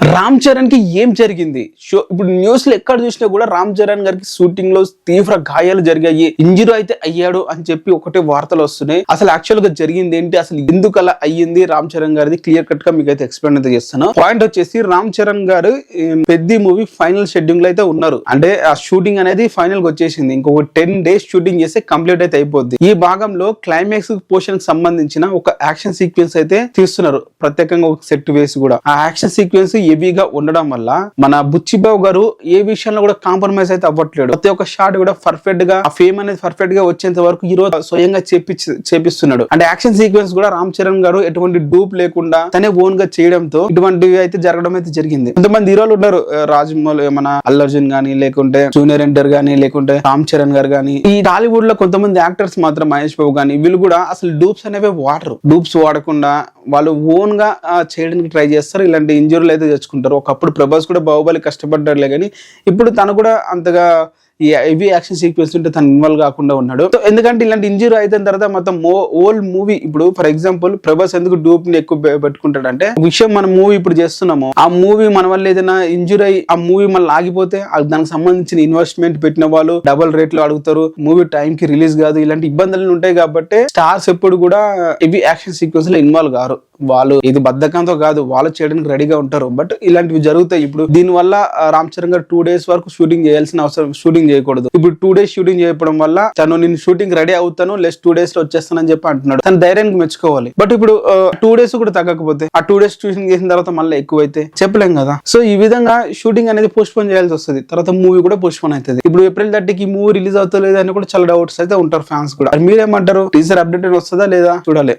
రామ్ చరణ్ కి ఏం జరిగింది? ఇప్పుడు న్యూస్ లో ఎక్కడ చూసినా కూడా రామ్ చరణ్ గారికి షూటింగ్ లో తీవ్ర గాయాలు జరిగాయి, ఇంజురీ అయితే అయ్యాడు అని చెప్పి ఒకటే వార్తలు వస్తున్నాయి. అసలు యాక్చువల్ గా జరిగింది ఏంటి, అసలు ఎందుకు అలా అయ్యింది రామ్ చరణ్ గారిది క్లియర్ కట్ గా మీకు అయితే ఎక్స్ప్లెయిన్ అయితే చేస్తాను. పాయింట్ వచ్చేసి రామ్ చరణ్ గారు పెద్ద మూవీ ఫైనల్ షెడ్యూల్ అయితే ఉన్నారు. అంటే ఆ షూటింగ్ అనేది ఫైనల్ గా వచ్చేసింది. ఇంకొక 10 days షూటింగ్ చేస్తే కంప్లీట్ అయితే అయిపోద్ది. ఈ భాగంలో క్లైమాక్స్ పోర్షన్ కి సంబంధించిన ఒక యాక్షన్ సీక్వెన్స్ అయితే తీస్తున్నారు, ప్రత్యేకంగా ఒక సెట్ వేసి కూడా. ఆ యాక్షన్ సీక్వెన్స్ హెవీగా ఉండడం వల్ల మన బుచ్చిబాబు గారు ఏ విషయంలో కూడా కాంప్రమైజ్ అయితే అవ్వట్లేడు. ప్రతి ఒక్క షాట్ కూడా పర్ఫెక్ట్ గా, ఆ ఫేమ్ అనేది పర్ఫెక్ట్ గా వచ్చేంత వరకు ఈ రోజు స్వయంగా చేపిస్తున్నాడు. అంటే యాక్షన్ సీక్వెన్స్ కూడా రామ్ చరణ్ గారు ఎటువంటి డూప్ లేకుండా తనే ఓన్ గా చేయడంతో ఇటువంటివి అయితే జరగడం అయితే జరిగింది. కొంతమంది హీరోలు ఉన్నారు, రాజమౌళి, మన అల్లు అర్జున్ గానీ, లేకుంటే జూనియర్ ఎన్టీఆర్ గానీ, లేకుంటే రామ్ చరణ్ గారు గానీ, ఈ టాలీవుడ్ లో కొంతమంది యాక్టర్స్ మాత్రం మహేష్ బాబు గానీ, వీళ్ళు కూడా అసలు డూప్స్ అనేవి వాడరు. డూప్స్ వాడకుండా వాళ్ళు ఓన్ గా చేయడానికి ట్రై చేస్తారు. ఇలాంటి ఇంజురీలు అయితే తెచ్చుకుంటారు. ఒకప్పుడు ప్రభాస్ కూడా బాహుబలి కష్టపడ్డాడులే కానీ ఇప్పుడు తను కూడా అంతగా ఈ హెవీ యాక్షన్ సీక్వెన్స్ ఉంటే తను ఇన్వాల్వ్ కాకుండా ఉన్నాడు. ఎందుకంటే ఇలాంటి ఇంజురీ అయిన తర్వాత మొత్తం ఓల్డ్ మూవీ, ఇప్పుడు ఫర్ ఎగ్జాంపుల్ ప్రభాస్ ఎందుకు డూప్ ని ఎక్కువ పెట్టుకుంటాడు అంటే, విషయం మన మూవీ ఇప్పుడు చేస్తున్నాము, ఆ మూవీ మన వల్ల ఏదైనా ఇంజురీ అయ్యి ఆ మూవీ మళ్ళీ ఆగిపోతే దానికి సంబంధించిన ఇన్వెస్ట్మెంట్ పెట్టిన వాళ్ళు డబుల్ రేట్లు అడుగుతారు, మూవీ టైం కి రిలీజ్ కాదు, ఇలాంటి ఇబ్బందులు ఉంటాయి. కాబట్టి స్టార్స్ ఎప్పుడు కూడా హెవీ యాక్షన్ సీక్వెన్స్ లో ఇన్వాల్వ్ కారు. వాళ్ళు ఇది బద్ధకంతో కాదు, వాళ్ళు చేయడానికి రెడీగా ఉంటారు. బట్ ఇలాంటివి జరుగుతాయి. ఇప్పుడు దీని వల్ల రామ్ చరణ్ గారు 2 days వరకు షూటింగ్ చేయాల్సిన అవసరం, షూటింగ్ చేయకూడదు. ఇప్పుడు 2 days షూటింగ్ చేయడం వల్ల తను నేను షూటింగ్ రెడీ అవుతాను, లెస్ 2 days లో వచ్చేస్తానని చెప్పి అంటున్నాడు. తన ధైర్యానికి మెచ్చుకోవాలి. బట్ ఇప్పుడు 2 days కూడా తగ్గకపోతే, ఆ 2 days షూటింగ్ చేసిన తర్వాత మళ్ళీ ఎక్కువైతే చెప్పలేం కదా. సో ఈ విధంగా షూటింగ్ అనేది పోస్ట్ పోన్ చేయాల్సి వస్తుంది. తర్వాత మూవీ కూడా పోస్ట్ పోన్ అవుతుంది. ఇప్పుడు April 30కి ఈ మూవీ రిలీజ్ అవుతా లేదా అని కూడా చాలా డౌట్స్ అయితే ఉంటారు ఫ్యాన్స్ కూడా. మీరేమంటారు? టీజర్ అప్డేట్ వస్తుందా లేదా చూడాలి.